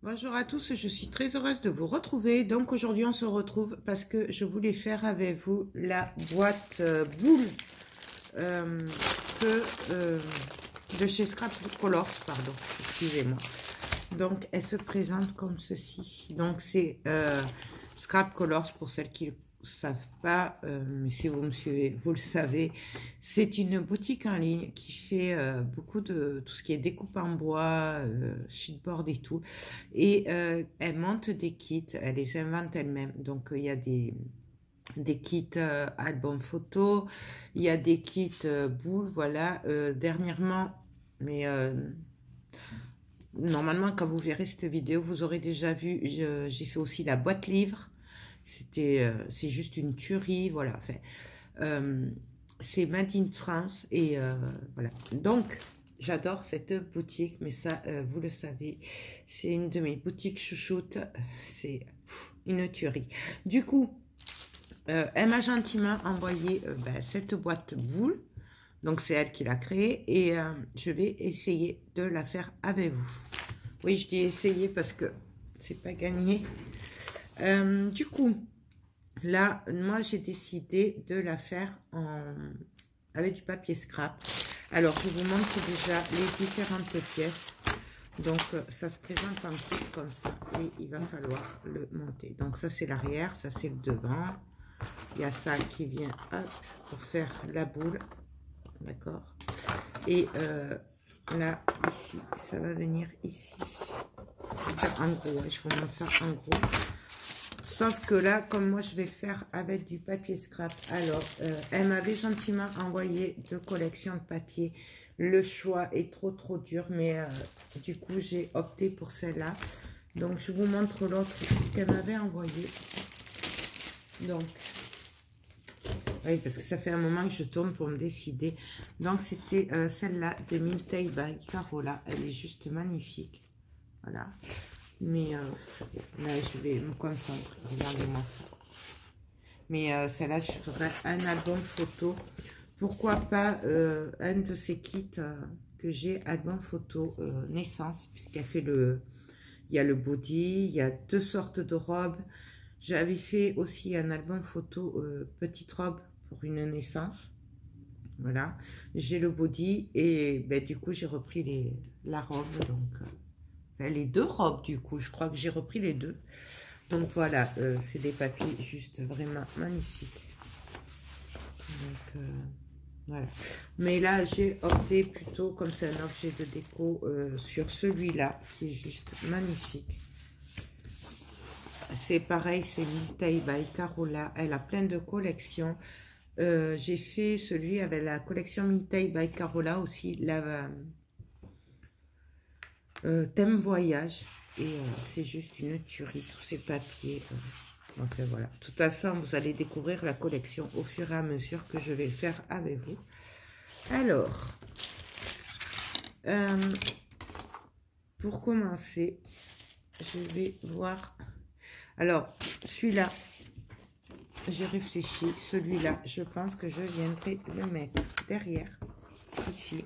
Bonjour à tous, je suis très heureuse de vous retrouver. Donc aujourd'hui on se retrouve parce que je voulais faire avec vous la boîte boule euh, que, de chez Scrap Colors, pardon, excusez-moi. Donc elle se présente comme ceci. Donc c'est Scrap Colors pour celles qui ne savent pas, mais si vous me suivez, vous le savez. C'est une boutique en ligne qui fait beaucoup de tout ce qui est découpe en bois, sheetboard et tout. Et elle monte des kits, elle les invente elle-même. Donc il y a des kits album photo, il y a des kits boules, voilà. Dernièrement, mais normalement quand vous verrez cette vidéo, vous aurez déjà vu, j'ai fait aussi la boîte livre. C'est juste une tuerie, voilà. Enfin, euh, c'est Made in France et voilà. Donc, j'adore cette boutique, mais ça, vous le savez, c'est une de mes boutiques chouchoutes. C'est une tuerie. Du coup, elle m'a gentiment envoyé cette boîte boule. Donc, c'est elle qui l'a créée et je vais essayer de la faire avec vous. Oui, je dis essayer parce que c'est pas gagné. Du coup, là, moi, j'ai décidé de la faire avec du papier scrap. Alors, je vous montre déjà les différentes pièces. Donc, ça se présente en kit comme ça et il va falloir le monter. Donc, ça, c'est l'arrière, ça, c'est le devant. Il y a ça qui vient hop, pour faire la boule. D'accord. Et là, ici, ça va venir ici. En gros, je vous montre ça en gros. Sauf que là, comme moi, je vais le faire avec du papier scrap. Alors, elle m'avait gentiment envoyé deux collections de papier. Le choix est trop dur, mais du coup, j'ai opté pour celle-là. Donc, je vous montre l'autre qu'elle m'avait envoyé. Donc, oui, parce que ça fait un moment que je tourne pour me décider. Donc, c'était celle-là de Mintail by Carola. Elle est juste magnifique. Voilà. Mais là, je vais me concentrer. Regardez-moi ça. Mais celle-là, je ferai un album photo. Pourquoi pas un de ces kits que j'ai, album photo naissance, puisqu'il fait il y a le body, il y a deux sortes de robes. J'avais fait aussi un album photo petite robe pour une naissance. Voilà. J'ai le body et ben, du coup, j'ai repris la robe. Donc, les deux robes, du coup. Je crois que j'ai repris les deux. Donc voilà, c'est des papiers juste vraiment magnifiques. Donc voilà. Mais là, j'ai opté plutôt, comme c'est un objet de déco, sur celui-là, qui est juste magnifique. C'est pareil, c'est Mintail by Carola. Elle a plein de collections. J'ai fait celui avec la collection Mintail by Carola aussi, la thème voyage. Et c'est juste une tuerie, tous ces papiers. Donc voilà. De toute façon, vous allez découvrir la collection au fur et à mesure que je vais faire avec vous. Alors, pour commencer, je vais voir. Alors, celui-là, j'ai réfléchi. Celui-là, je pense que je viendrai le mettre derrière, ici.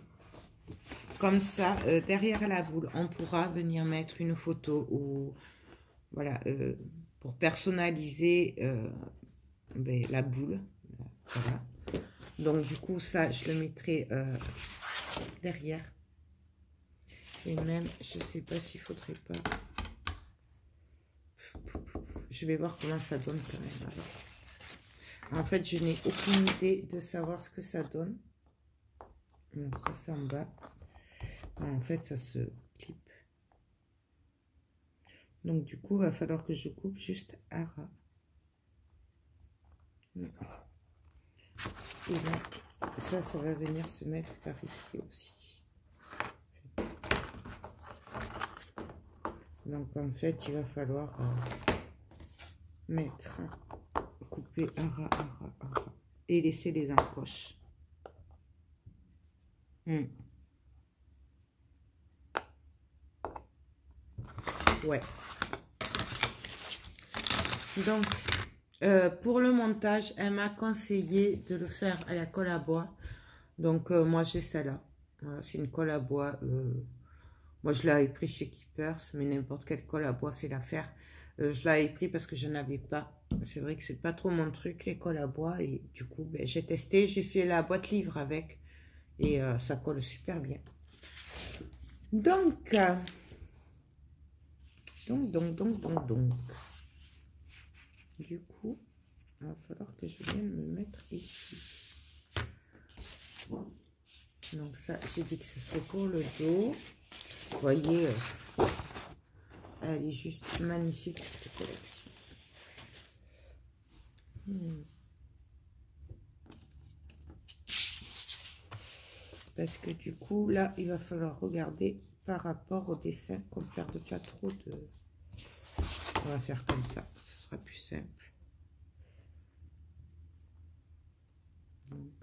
Comme ça, derrière la boule, on pourra venir mettre une photo ou voilà, pour personnaliser la boule. Voilà. Donc, du coup, ça, je le mettrai derrière. Et même, je ne sais pas s'il ne faudrait pas. Je vais voir comment ça donne quand même. Alors. En fait, je n'ai aucune idée de savoir ce que ça donne. Donc, ça, c'est en bas. En fait, ça se clip. Donc, du coup, il va falloir que je coupe juste à ras. Et là, ça va venir se mettre par ici aussi. Donc, en fait, il va falloir couper à ras, et laisser les encoches. Ouais. Donc, pour le montage, elle m'a conseillé de le faire à la colle à bois. Donc, moi, j'ai celle-là. Voilà, c'est une colle à bois Moi, je l'avais pris chez Keepers, mais n'importe quel colle à bois fait l'affaire. Je l'avais pris parce que je n'en avais pas. C'est vrai que c'est pas trop mon truc, les colles à bois. Et du coup, ben, j'ai testé, j'ai fait la boîte livre avec. Et ça colle super bien. Donc, du coup, il va falloir que je vienne me mettre ici. Donc ça, j'ai dit que ce serait pour le dos. Vous voyez, elle est juste magnifique cette collection. Parce que du coup, là, il va falloir regarder par rapport au dessin qu'on ne perde pas trop de... On va faire comme ça, ce sera plus simple. Donc,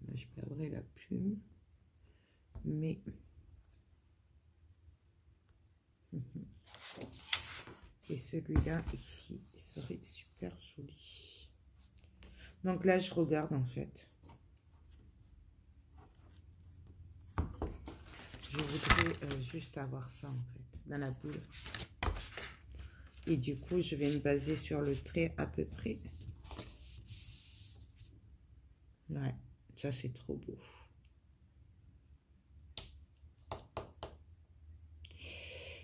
là, je perdrai la plume. Mais... Et celui-là, ici, serait super joli. Donc là, je regarde en fait. Je voudrais juste avoir ça en fait, dans la boule. Et du coup, je vais me baser sur le trait à peu près. Ouais, ça c'est trop beau.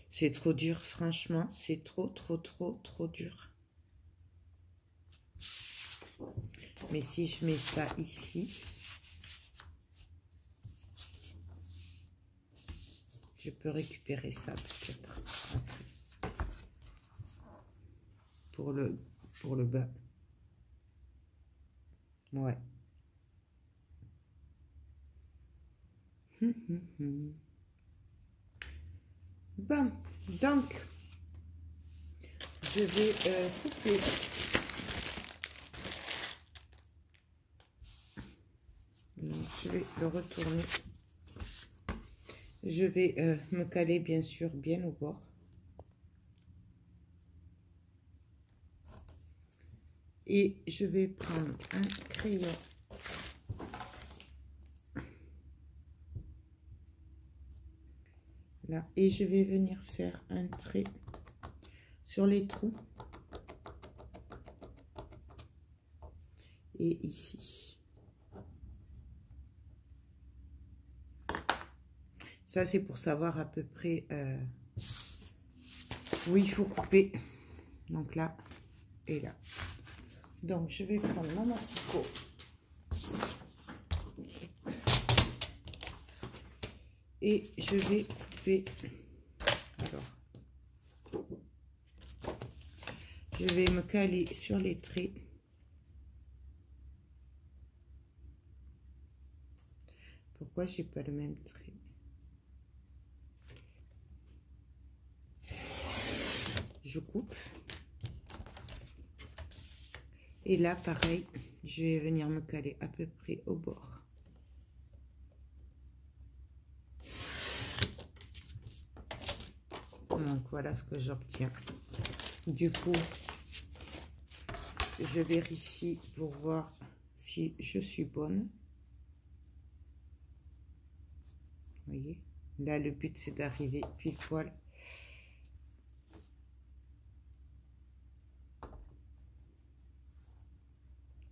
C'est trop dur, franchement. C'est trop dur. Mais si je mets ça ici, je peux récupérer ça peut-être pour le bas. Ouais. Bon, donc je vais couper. Donc, je vais le retourner. Je vais me caler bien sûr bien au bord. Et je vais prendre un crayon. Là, et je vais venir faire un trait sur les trous. Et ici. Ça, c'est pour savoir à peu près où il faut couper. Donc là et là. Donc, je vais prendre mon massicot. Et je vais couper. Alors, je vais me caler sur les traits. Pourquoi j'ai pas le même trait? Je coupe. Et là, pareil, je vais venir me caler à peu près au bord. Donc, voilà ce que j'obtiens. Du coup, je vérifie pour voir si je suis bonne. Vous voyez? Là, le but, c'est d'arriver pile poil.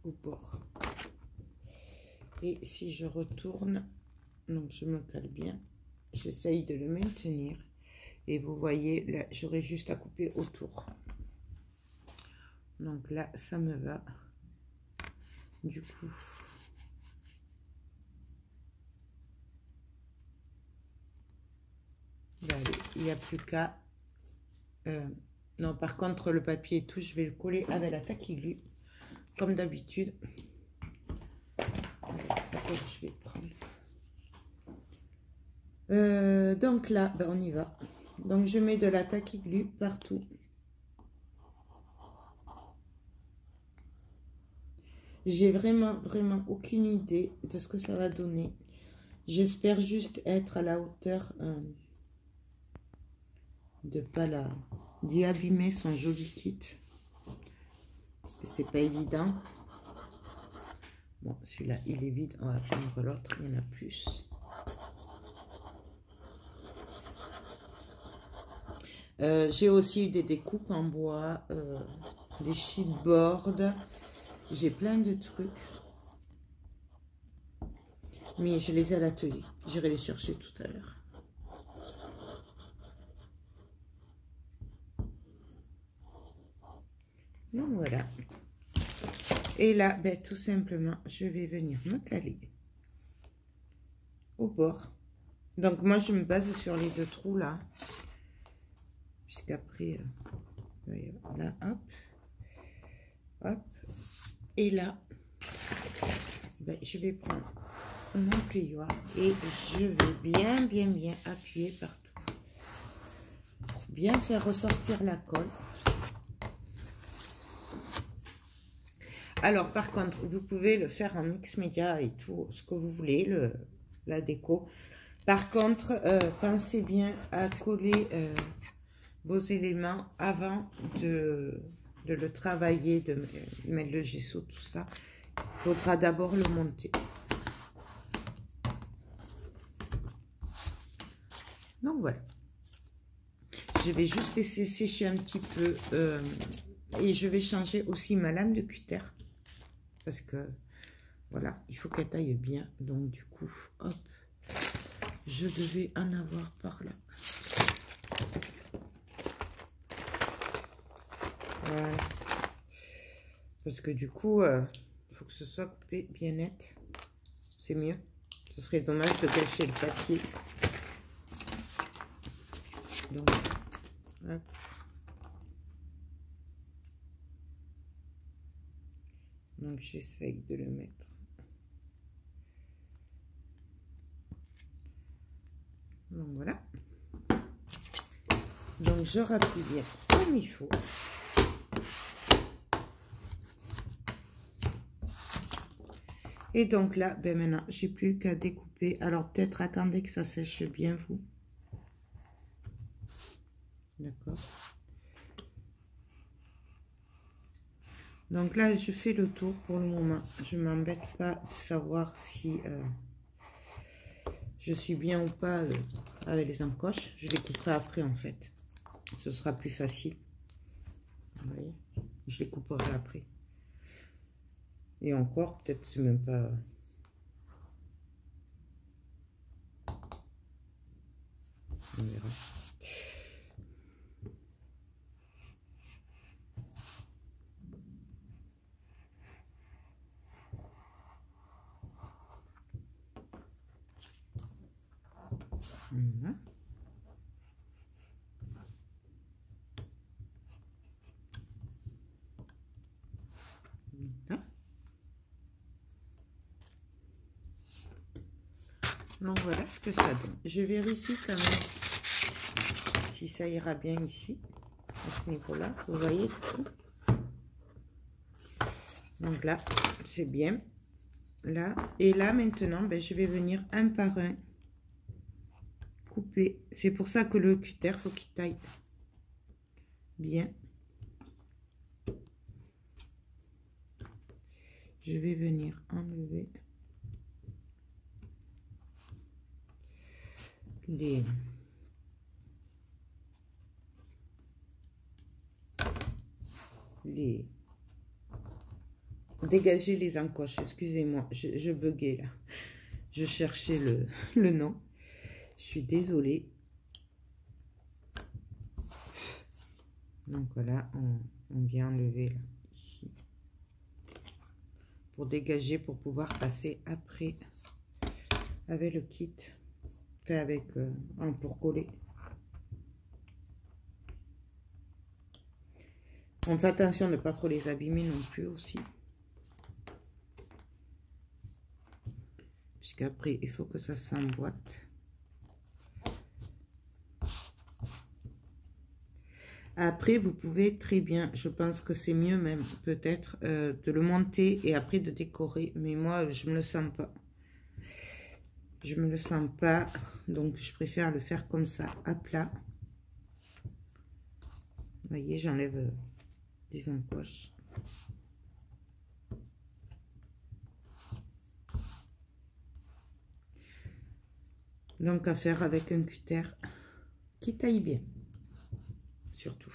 Au bord. Et si je retourne, donc je me cale bien, j'essaye de le maintenir. Et vous voyez, là, j'aurai juste à couper autour. Donc là, ça me va. Du coup, allez, il n'y a plus qu'à... non, par contre, le papier et tout, je vais le coller avec la taquiglu, comme d'habitude. Je vais prendre. Donc là, ben, on y va. Donc, je mets de la taquiglu partout. J'ai vraiment aucune idée de ce que ça va donner. J'espère juste être à la hauteur de pas lui abîmer son joli kit. Parce que c'est pas évident. Bon, celui-là, il est vide. On va prendre l'autre, il y en a plus. J'ai aussi des découpes en bois, des chipboards. J'ai plein de trucs. Mais je les ai à l'atelier. J'irai les chercher tout à l'heure. Donc voilà. Et là, ben, tout simplement, je vais venir me caler au bord. Donc moi, je me base sur les 2 trous là. Puisqu'après, là, hop. Hop. Et là, ben, je vais prendre mon plioir et je vais bien appuyer partout. Pour bien faire ressortir la colle. Alors, par contre, vous pouvez le faire en mix média et tout, ce que vous voulez, la déco. Par contre, pensez bien à coller vos éléments avant de le travailler, de mettre le gesso, tout ça. Il faudra d'abord le monter. Donc, voilà. Je vais juste laisser sécher un petit peu et je vais changer aussi ma lame de cutter. Parce que, voilà, il faut qu'elle taille bien. Donc, du coup, hop, je devais en avoir par là. Voilà. Parce que du coup, il faut que ce soit coupé bien net. C'est mieux. Ce serait dommage de gâcher le papier. Donc, hop. Donc, j'essaye de le mettre. Donc, voilà. Donc, je rappuie bien comme il faut. Et donc là, ben maintenant, j'ai plus qu'à découper. Alors, peut-être attendez que ça sèche bien, vous. D'accord. Donc là, je fais le tour pour le moment. Je ne m'embête pas de savoir si je suis bien ou pas avec les encoches. Je les couperai après, en fait. Ce sera plus facile. Vous voyez, je les couperai après. Et encore, peut-être c'est même pas... On verra. Voilà. Voilà. Donc voilà ce que ça donne. Je vérifie quand même si ça ira bien ici, à ce niveau-là. Vous voyez tout. Donc là, c'est bien. Là, et là maintenant, ben, je vais venir un par un couper. C'est pour ça que le cutter, faut qu'il taille bien. Je vais venir enlever les dégager les encoches. Excusez-moi, je buguais là. Je cherchais le nom. Je suis désolée. Donc voilà, on vient enlever là, ici. Pour dégager, pour pouvoir passer après avec le kit. Fait avec pour coller. On fait attention de ne pas trop les abîmer non plus aussi. Puisqu'après, il faut que ça s'emboîte. Après, vous pouvez très bien, je pense que c'est mieux même peut-être de le monter et après de décorer. Mais moi, je me le sens pas. Je me le sens pas, donc je préfère le faire comme ça, à plat. Vous voyez, j'enlève des encoches. Donc à faire avec un cutter qui taille bien. surtout.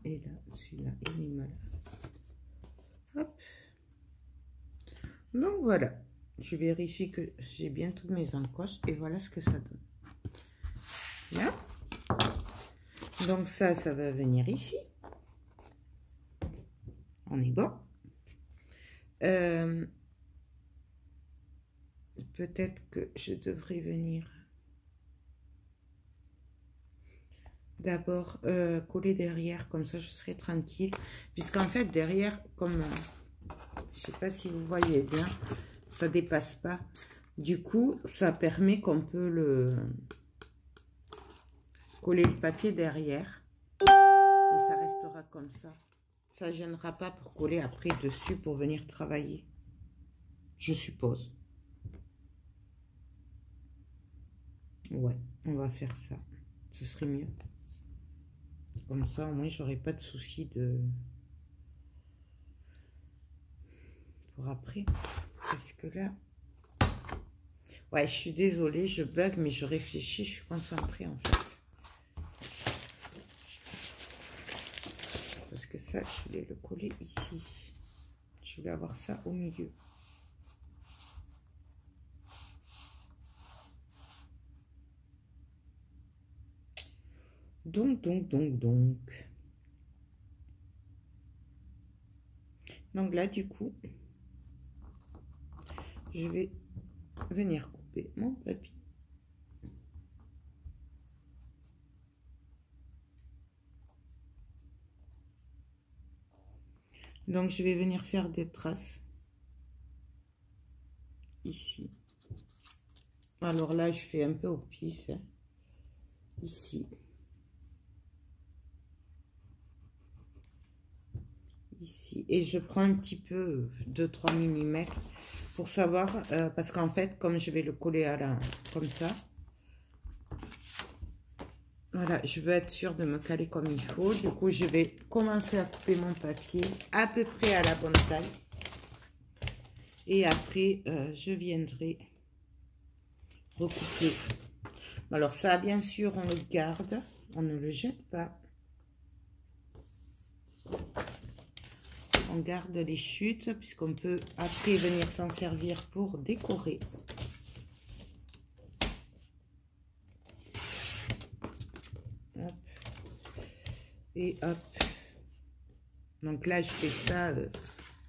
Et là, celui-là, il est malade. Hop. Donc voilà, je vérifie que j'ai bien toutes mes encoches et voilà ce que ça donne. Là. Donc ça va venir ici. On est bon. Peut-être que je devrais venir d'abord coller derrière, comme ça je serai tranquille, puisqu'en fait derrière, comme je sais pas si vous voyez bien, ça dépasse pas, du coup ça permet qu'on peut le coller le papier derrière et ça restera comme ça gênera pas pour coller après dessus pour venir travailler, je suppose. Ouais, on va faire ça, ce serait mieux. Comme ça, au moins, j'aurai pas de soucis pour après. Parce que là... Ouais, je suis désolée, je bug, mais je réfléchis, je suis concentrée, en fait. Parce que ça, je voulais le coller ici. Je voulais avoir ça au milieu. Donc. Donc là, du coup, je vais venir couper mon papier. Donc, je vais venir faire des traces ici. Alors là, je fais un peu au pif, hein, ici. Ici, et je prends un petit peu 2-3 mm pour savoir, parce qu'en fait comme je vais le coller à la comme ça, voilà, je veux être sûre de me caler comme il faut. Du coup je vais commencer à couper mon papier à peu près à la bonne taille et après je viendrai recouper. Alors ça, bien sûr, on le garde, on ne le jette pas. On garde les chutes puisqu'on peut après venir s'en servir pour décorer. Hop. Et hop. Donc là, je fais ça, vous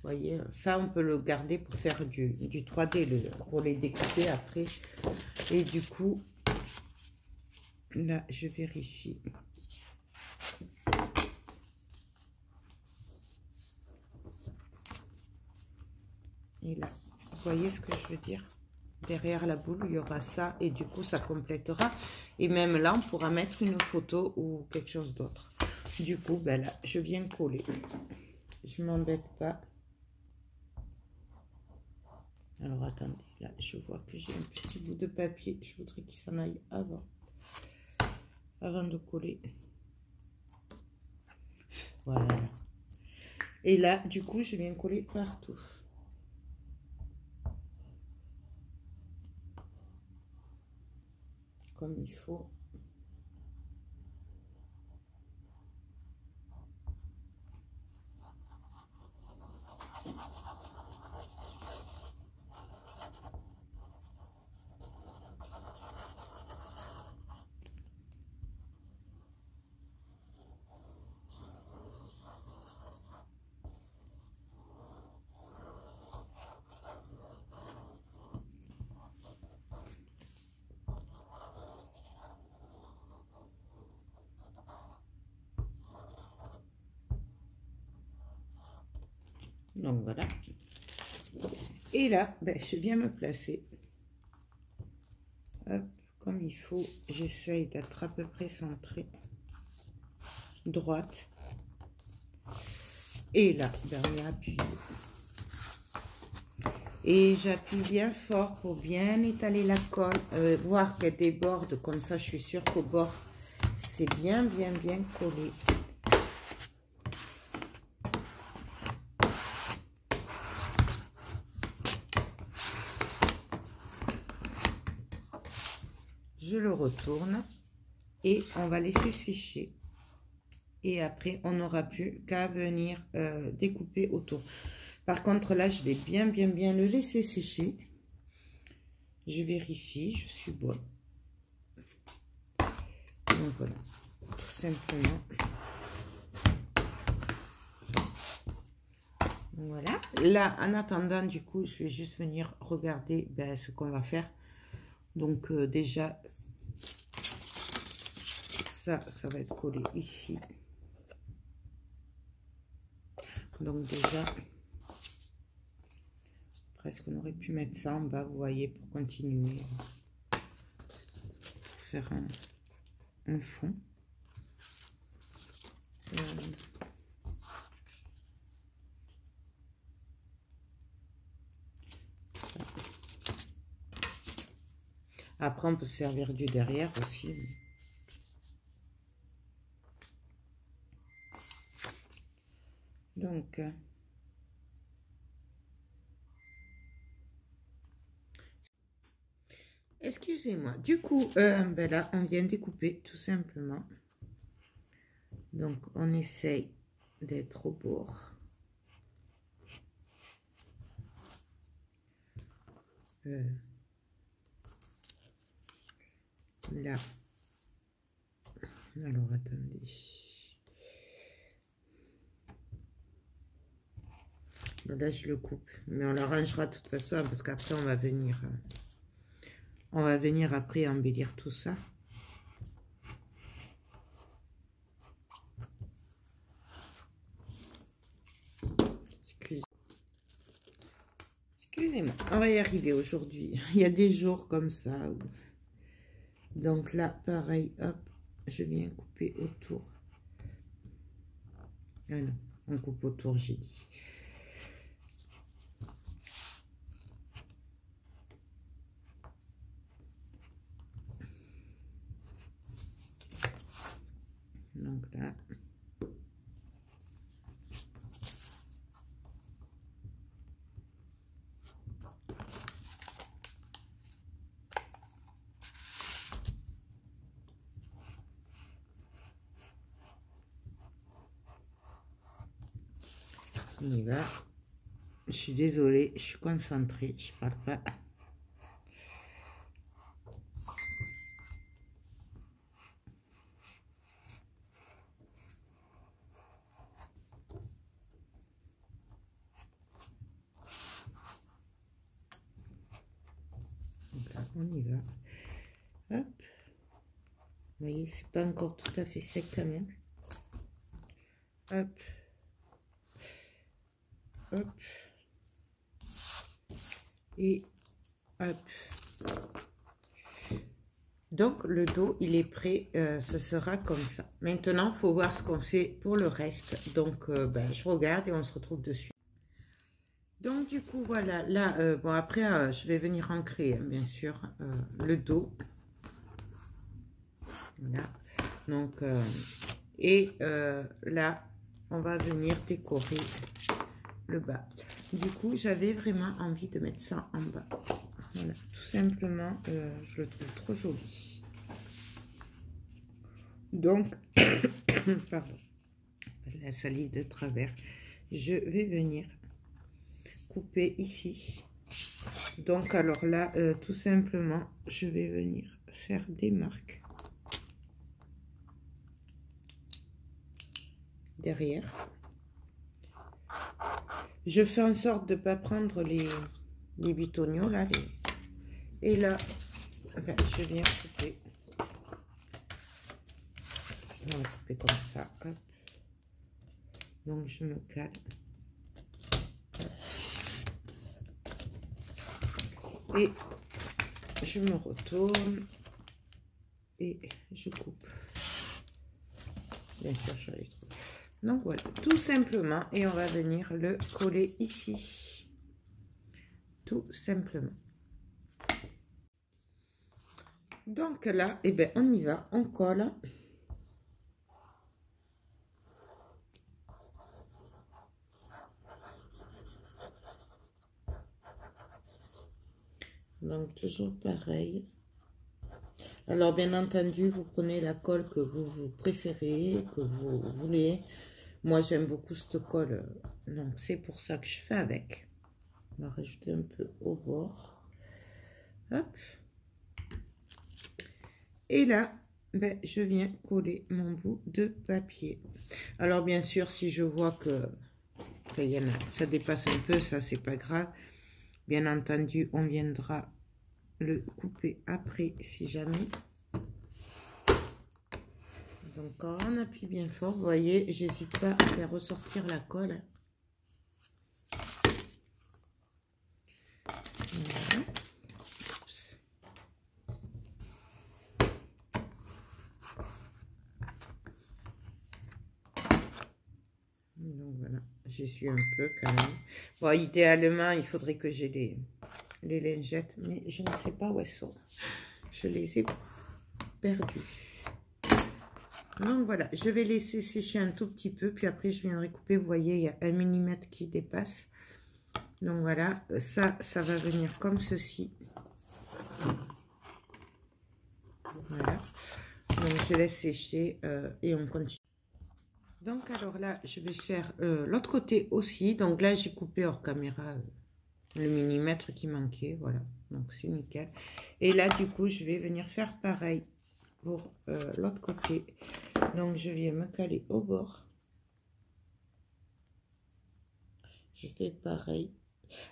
voyez, ça on peut le garder pour faire du 3D, pour les découper après. Et du coup, là, je vérifie. Et là, vous voyez ce que je veux dire? Derrière la boule, il y aura ça et du coup, ça complétera. Et même là, on pourra mettre une photo ou quelque chose d'autre. Du coup, ben là, je viens coller. Je m'embête pas. Alors, attendez, là, je vois que j'ai un petit bout de papier. Je voudrais qu'il s'en aille avant de coller. Voilà. Et là, du coup, je viens coller partout. Comme il faut. Donc voilà. Et là, ben, je viens me placer. Hop, comme il faut. J'essaye d'être à peu près centrée. Droite. Et là, ben, on est appuyé. Et j'appuie bien fort pour bien étaler la colle, voir qu'elle déborde, comme ça je suis sûre qu'au bord c'est bien collé. Je le retourne et on va laisser sécher. Et après, on n'aura plus qu'à venir découper autour. Par contre, là, je vais bien le laisser sécher. Je vérifie, je suis bonne. Donc voilà, tout simplement. Voilà. Là, en attendant, du coup, je vais juste venir regarder ce qu'on va faire. Donc déjà, ça va être collé ici. Donc déjà, presque on aurait pu mettre ça en bas, vous voyez, pour continuer. Faire un fond. Après, on peut se servir du derrière aussi. Donc, excusez-moi. Du coup, là, on vient découper tout simplement. Donc, on essaye d'être au bord. Là. Alors, attendez. Là, je le coupe. Mais on l'arrangera de toute façon parce qu'après, on va venir après embellir tout ça. Excusez-moi, on va y arriver aujourd'hui. Il y a des jours comme ça. Donc là, pareil, hop, je viens couper autour. Ah non, on coupe autour, j'ai dit. Donc là. On y va. Je suis désolée, je suis concentrée, je parle pas. Donc là, on y va. Hop. Vous voyez, c'est pas encore tout à fait sec quand même. Hop. Hop. Et hop. Donc le dos il est prêt, ce sera comme ça. Maintenant il faut voir ce qu'on fait pour le reste. Donc je regarde et on se retrouve dessus. Donc du coup voilà, là bon après je vais venir ancrer hein, bien sûr le dos. Voilà. Donc là on va venir décorer le bas. Du coup j'avais vraiment envie de mettre ça en bas. Voilà, tout simplement, je le trouve trop joli. Donc, pardon, la salive de travers, je vais venir couper ici. Donc, alors là, tout simplement, je vais venir faire des marques derrière. Je fais en sorte de ne pas prendre les bitoniaux là. Et là, enfin, je viens couper. On va couper comme ça. Hop. Donc, je me cale. Et je me retourne. Et je coupe. Bien sûr, je les trouve. Donc, voilà. Tout simplement. Et on va venir le coller ici. tout simplement. Donc là, eh ben, on y va, on colle. Donc toujours pareil. Alors bien entendu, vous prenez la colle que vous préférez, que vous voulez. Moi j'aime beaucoup cette colle, donc c'est pour ça que je fais avec. On va rajouter un peu au bord. Hop. Et là, ben, je viens coller mon bout de papier. Alors bien sûr, si je vois que ça dépasse un peu, ça c'est pas grave. Bien entendu, on viendra le couper après si jamais. Donc quand on appuie bien fort, vous voyez, j'hésite pas à faire ressortir la colle. Voilà. Donc voilà, j'essuie un peu quand même. Bon, idéalement, il faudrait que j'ai les lingettes, mais je ne sais pas où elles sont. Je les ai perdues. Donc voilà, je vais laisser sécher un tout petit peu, puis après je viendrai couper. Vous voyez, il y a 1 mm qui dépasse. Donc voilà, ça va venir comme ceci. Voilà. Donc je laisse sécher et on continue. Donc alors là, je vais faire l'autre côté aussi. Donc là, j'ai coupé hors caméra le millimètre qui manquait. Voilà, donc c'est nickel. Et là, du coup, je vais venir faire pareil pour l'autre côté. Donc je viens me caler au bord. Je fais pareil.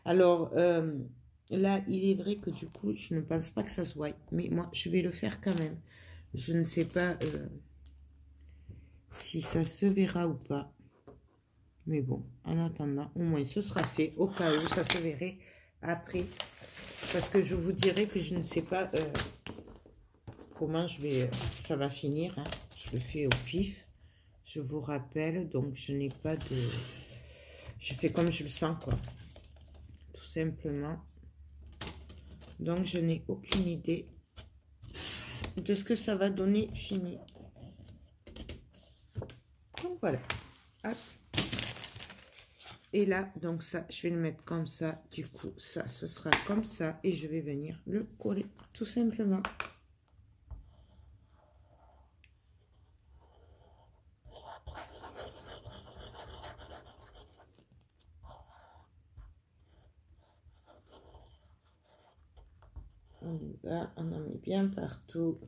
Alors là, il est vrai que du coup, je ne pense pas que ça se voie. Mais moi, je vais le faire quand même. Je ne sais pas si ça se verra ou pas. Mais bon, en attendant, au moins ce sera fait. Au cas où ça se verrait après. Parce que je vous dirai que je ne sais pas comment ça va finir. Hein. Je le fais au pif. Je vous rappelle. Donc je n'ai pas de... Je fais comme je le sens, quoi. Tout simplement. Donc je n'ai aucune idée de ce que ça va donner fini. Donc voilà. Hop. Et là, donc ça, je vais le mettre comme ça. Du coup, ça, ce sera comme ça. Et je vais venir le coller, tout simplement. On y va, on en met bien partout.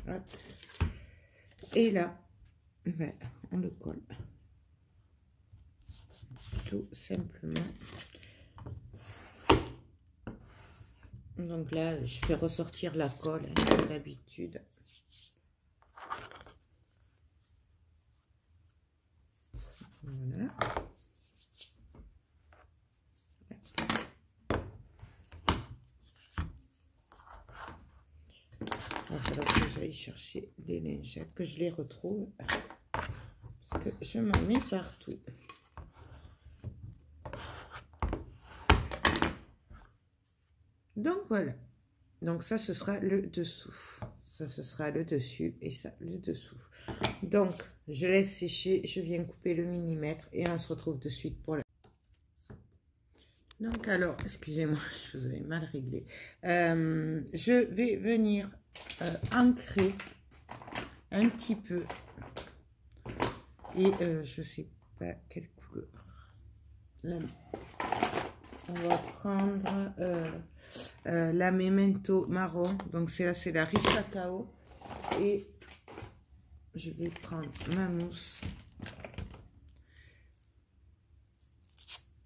Hop. Et là, ben, on le colle. Tout simplement. Donc là, je fais ressortir la colle, hein, comme d'habitude. Voilà. Il va falloir que j'aille chercher des lingettes, que je les retrouve. Parce que je m'en mets partout. Donc voilà. Donc ça, ce sera le dessous. Ça, ce sera le dessus et ça, le dessous. Donc, je laisse sécher. Je viens couper le millimètre et on se retrouve de suite pour la... Donc alors, excusez-moi, je vous avais mal réglé. Je vais venir ancrer un petit peu. Et je sais pas quelle couleur. Là, on va prendre la Memento marron. Donc c'est la riche cacao. Et je vais prendre ma mousse.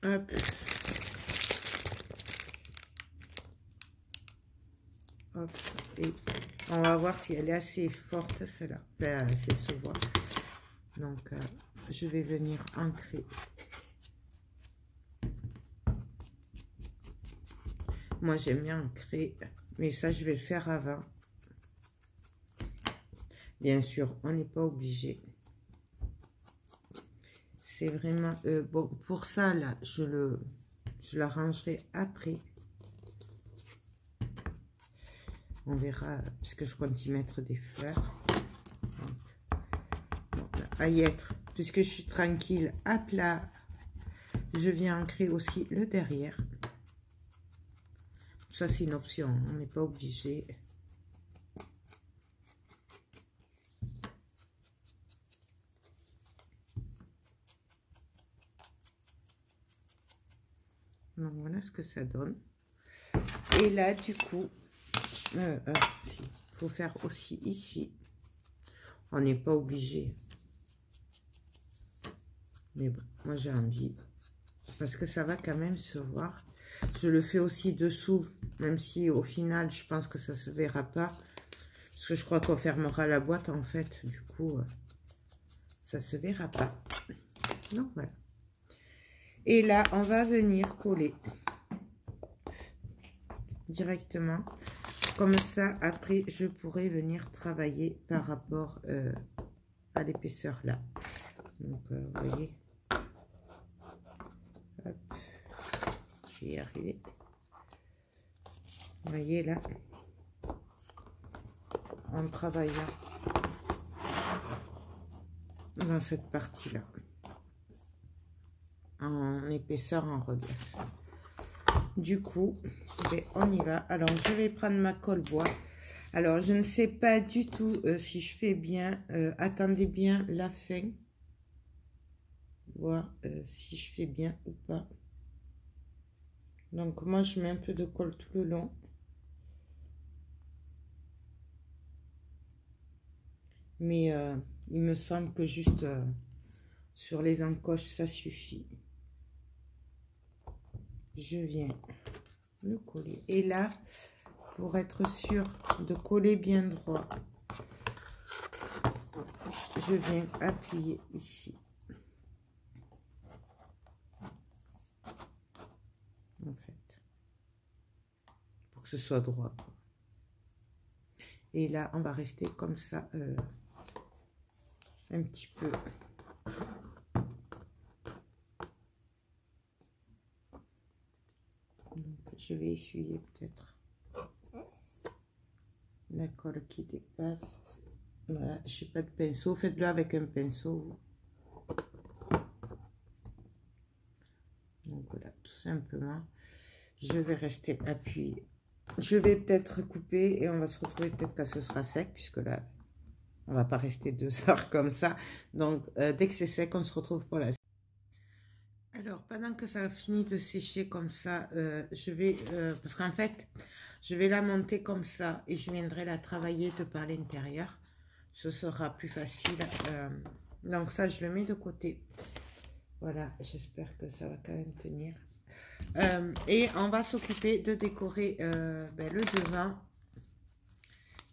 Hop. Hop. Et on va voir si elle est assez forte, celle-là. Ben, c'est se voit. Donc, je vais venir ancrer. Moi, j'aime bien ancrer, mais ça, je vais le faire avant. Bien sûr, on n'est pas obligé. C'est vraiment... bon, pour ça, là, je le Je la rangerai après. On verra, puisque je compte y mettre des fleurs. Donc, à y être, puisque je suis tranquille, à plat, je viens ancrer aussi le derrière. Ça, c'est une option, on n'est pas obligé. Donc, voilà ce que ça donne. Et là, du coup, il faut faire aussi ici. On n'est pas obligé. Mais bon, moi, j'ai envie. Parce que ça va quand même se voir. Je le fais aussi dessous, même si au final, je pense que ça se verra pas. Parce que je crois qu'on fermera la boîte, en fait. Du coup, ça se verra pas. Donc, voilà. Et là, on va venir coller directement. Comme ça, après, je pourrai venir travailler par rapport à l'épaisseur là. Donc, vous voyez. Hop. Je vais y arriver. Vous voyez là. En travaillant dans cette partie-là. En épaisseur, en relief. Du coup, on y va. Alors, je vais prendre ma colle bois. Alors, je ne sais pas du tout si je fais bien. Attendez bien la fin. Voir si je fais bien ou pas. Donc, moi, je mets un peu de colle tout le long. Mais il me semble que juste sur les encoches, ça suffit. Je viens le coller. Et là, pour être sûr de coller bien droit, je viens appuyer ici. En fait, pour que ce soit droit, quoi. Et là, on va rester comme ça un petit peu. Donc, je vais essuyer peut-être la colle qui dépasse. Voilà, je n'ai pas de pinceau. Faites-le avec un pinceau. Donc voilà, tout simplement. Je vais rester appuyée. Je vais peut-être couper et on va se retrouver peut-être quand ce sera sec, puisque là, on va pas rester 2 heures comme ça. Donc, dès que c'est sec, on se retrouve pour la suite. Alors, pendant que ça finit de sécher comme ça, je vais, parce qu'en fait, je vais la monter comme ça et je viendrai la travailler de par l'intérieur. Ce sera plus facile. Donc ça, je le mets de côté. Voilà, j'espère que ça va quand même tenir. Et on va s'occuper de décorer le devant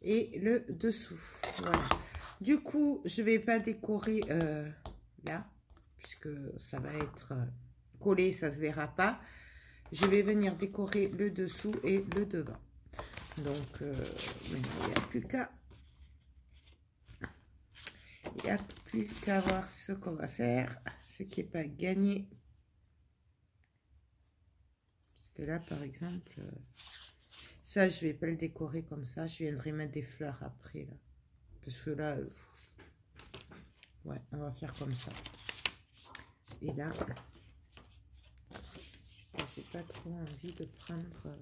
et le dessous. Voilà. Du coup, je vais pas décorer là, puisque ça va être collé, ça se verra pas. Je vais venir décorer le dessous et le devant. Donc, il n'y a plus qu'à... Il n'y a plus qu'à voir ce qu'on va faire, ce qui n'est pas gagné. Parce que là, par exemple, ça, je ne vais pas le décorer comme ça. Je viendrai mettre des fleurs après, là. Parce que là, ouais, on va faire comme ça. Et là, j'ai pas trop envie de prendre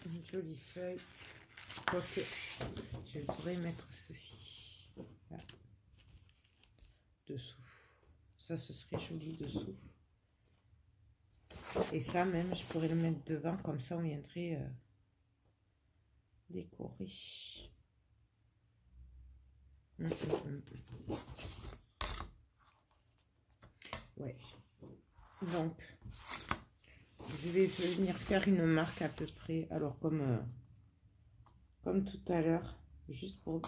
une jolie feuille. Quoique, je pourrais mettre ceci là, dessous. Ça, ce serait joli dessous. Et ça, même, je pourrais le mettre devant. Comme ça, on viendrait décorer. Ouais. Donc, je vais venir faire une marque à peu près. Alors, comme tout à l'heure, juste pour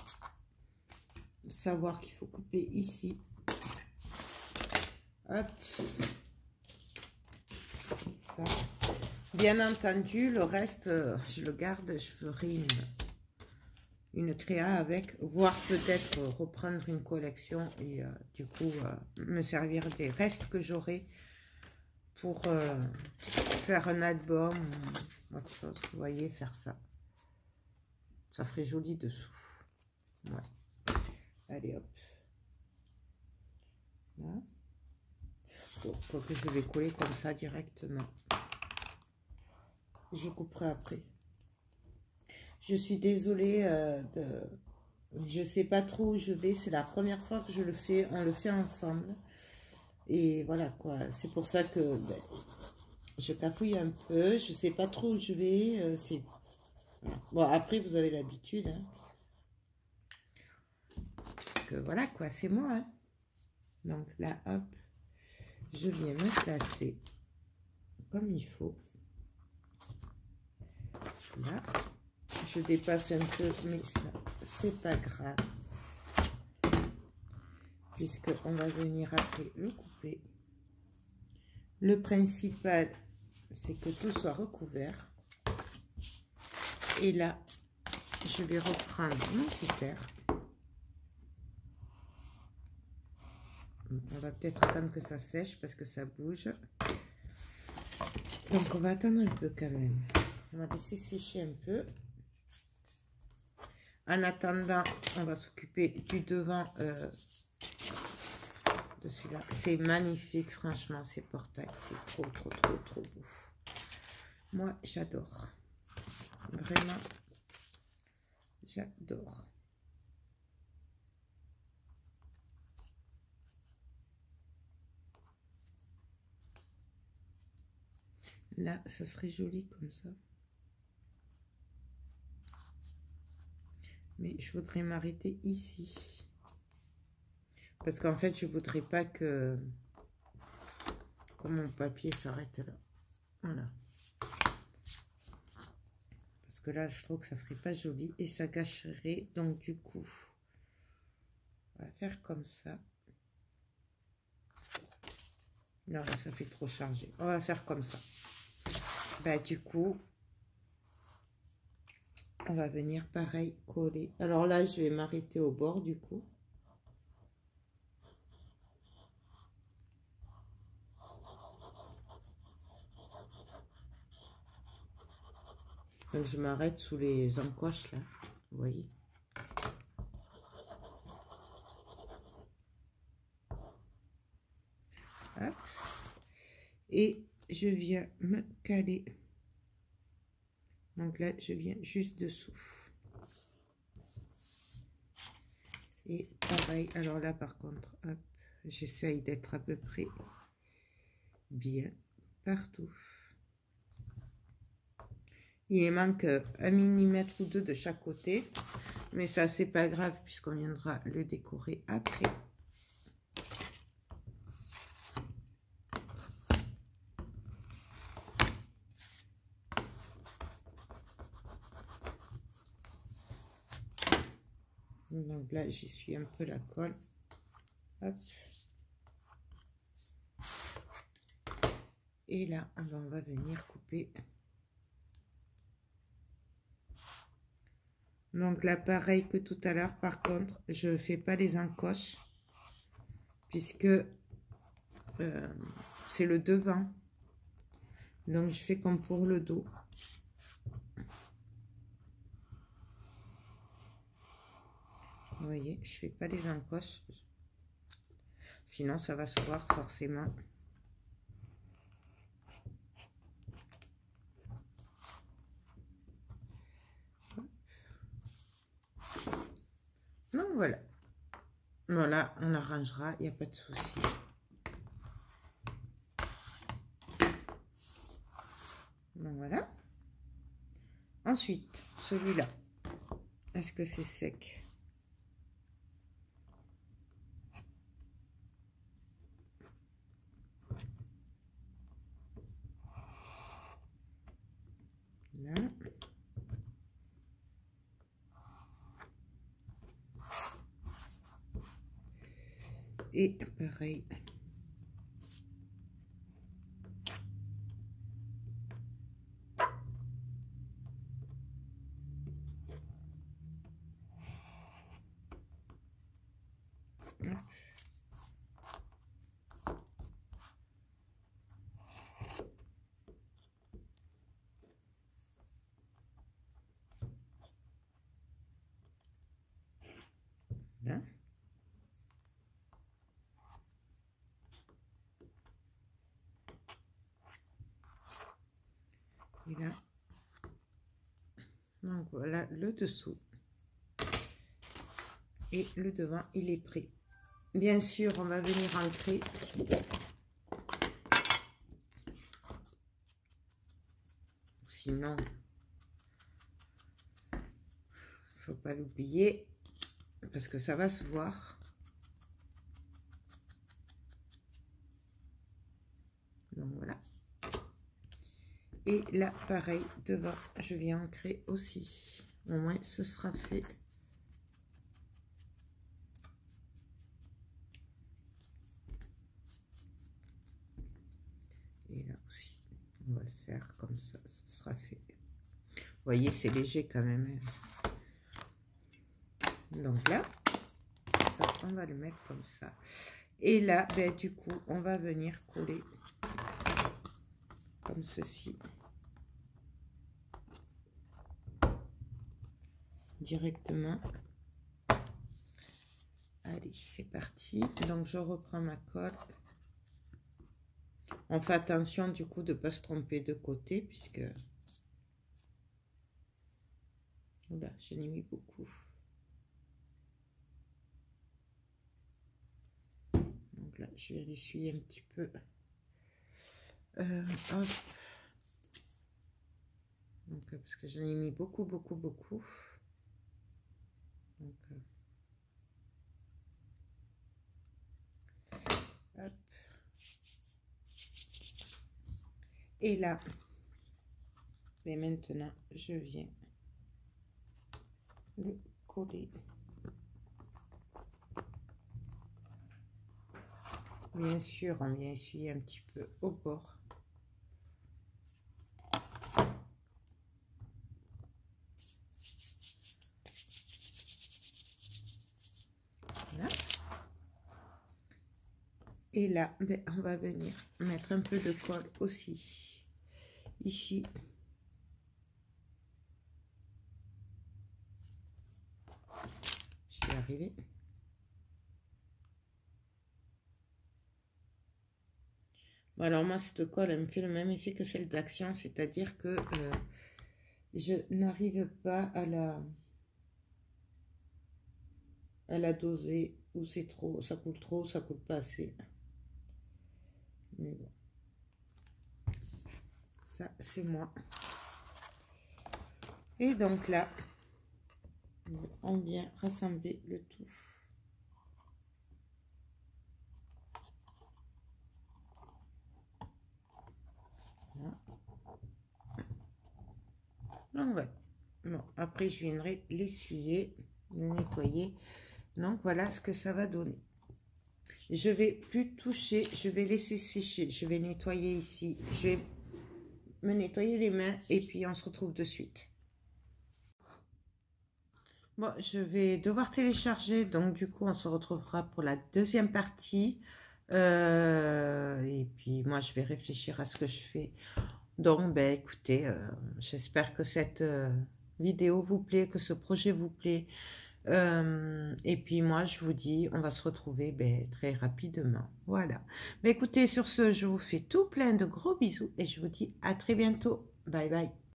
savoir qu'il faut couper ici. Hop. Ça. Bien entendu, le reste, je le garde. Je ferai une créa avec, voire peut-être reprendre une collection et du coup me servir des restes que j'aurai pour faire un album ou autre chose. Vous voyez, faire ça. Ça ferait joli dessous. Ouais. Allez, hop. Là. Bon, que je vais coller comme ça directement. Je couperai après. Je suis désolée je sais pas trop où je vais. C'est la première fois que je le fais. On le fait ensemble. Et voilà quoi. C'est pour ça que je cafouille un peu. Je sais pas trop où je vais. Voilà. Bon, après, vous avez l'habitude. Hein. Parce que voilà quoi, c'est moi. Hein. Donc là, hop. Je viens me placer comme il faut. Là. Je dépasse un peu, mais ça, c'est pas grave. Puisqu'on va venir après le couper. Le principal, c'est que tout soit recouvert. Et là, je vais reprendre mon cutter. On va peut-être attendre que ça sèche parce que ça bouge. Donc, on va attendre un peu quand même. On va laisser sécher un peu. En attendant, on va s'occuper du devant de celui-là. C'est magnifique, franchement, ces portails. C'est trop, trop, trop, trop beau. Moi, j'adore. Vraiment, j'adore. Là, ça serait joli comme ça. Mais je voudrais m'arrêter ici. Parce qu'en fait, je voudrais pas que mon papier s'arrête là. Voilà. Parce que là, je trouve que ça ferait pas joli et ça gâcherait. Donc, du coup, on va faire comme ça. Non, là, ça fait trop chargé. On va faire comme ça. Bah, du coup, on va venir pareil coller. Alors là, je vais m'arrêter au bord du coup. Donc, je m'arrête sous les encoches là. Vous voyez. Hop. Et je viens me caler. Donc là, je viens juste dessous. Et pareil, alors là par contre, hop, j'essaye d'être à peu près bien partout. Il manque 1 millimètre ou 2 de chaque côté, mais ça c'est pas grave puisqu'on viendra le décorer après. Donc là, j'y suis un peu la colle. Hop. Et là, on va venir couper. Donc là, pareil que tout à l'heure, par contre, je ne fais pas les encoches. Puisque c'est le devant. Donc, je fais comme pour le dos. Vous voyez, je fais pas les encoches. Sinon, ça va se voir forcément. Donc, voilà. Voilà, on arrangera, il n'y a pas de souci. Donc, voilà. Ensuite, celui-là. Est-ce que c'est sec ? Là. Et pareil. Donc voilà le dessous. Et le devant, il est prêt. Bien sûr, on va venir ancrer. Sinon, faut pas l'oublier parce que ça va se voir. Donc voilà. Et là, pareil, devant, je viens ancrer aussi. Au moins, ce sera fait. Et là aussi, on va le faire comme ça, ce sera fait. Vous voyez, c'est léger quand même. Donc là, ça, on va le mettre comme ça. Et là, ben, du coup, on va venir coller comme ceci. Directement. Allez, c'est parti. Donc, je reprends ma colle. On fait attention, du coup, de ne pas se tromper de côté, puisque... Oula, j'en ai mis beaucoup. Donc là, je vais l'essuyer un petit peu. Hop. Donc, parce que j'en ai mis beaucoup. Donc, hop. Et là, mais maintenant, je viens le coller. Bien sûr, on vient essuyer un petit peu au bord. Voilà. Et là, ben, on va venir mettre un peu de colle aussi. Ici. Je vais arriver. Bon, alors moi, cette colle, elle me fait le même effet que celle d'Action, c'est-à-dire que je n'arrive pas à la doser, ou c'est trop, ça coule pas assez. Mais bon. Ça, c'est moi. Et donc là, on vient rassembler le tout. Voilà. Donc voilà. Bon, après, je viendrai l'essuyer, le nettoyer. Donc voilà ce que ça va donner. Je vais plus toucher, je vais laisser sécher. Je vais nettoyer ici. Je vais me nettoyer les mains et puis on se retrouve de suite. Bon, je vais devoir télécharger, donc du coup on se retrouvera pour la deuxième partie. Et puis moi je vais réfléchir à ce que je fais. Donc ben écoutez, j'espère que cette vidéo vous plaît, que ce projet vous plaît. Et puis moi je vous dis, on va se retrouver ben, très rapidement. Voilà. Mais écoutez, sur ce, je vous fais tout plein de gros bisous et je vous dis à très bientôt. Bye bye.